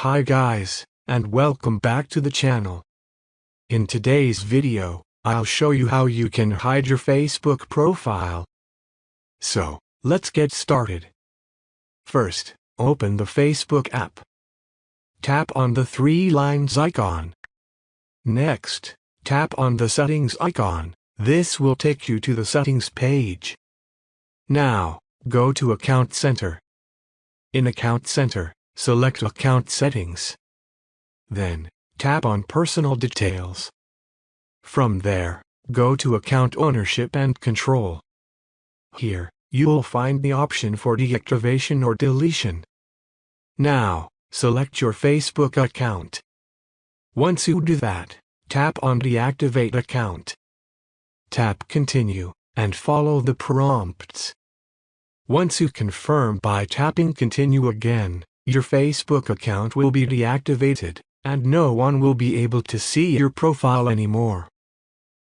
Hi guys, and welcome back to the channel. In today's video, I'll show you how you can hide your Facebook profile. So, let's get started. First, open the Facebook app. Tap on the three lines icon. Next, tap on the settings icon. This will take you to the settings page. Now, go to Account Center. In Account Center, select Account Settings. Then, tap on Personal Details. From there, go to Account Ownership and Control. Here, you'll find the option for deactivation or deletion. Now, select your Facebook account. Once you do that, tap on Deactivate Account. Tap Continue, and follow the prompts. Once you confirm by tapping Continue again, your Facebook account will be deactivated, and no one will be able to see your profile anymore.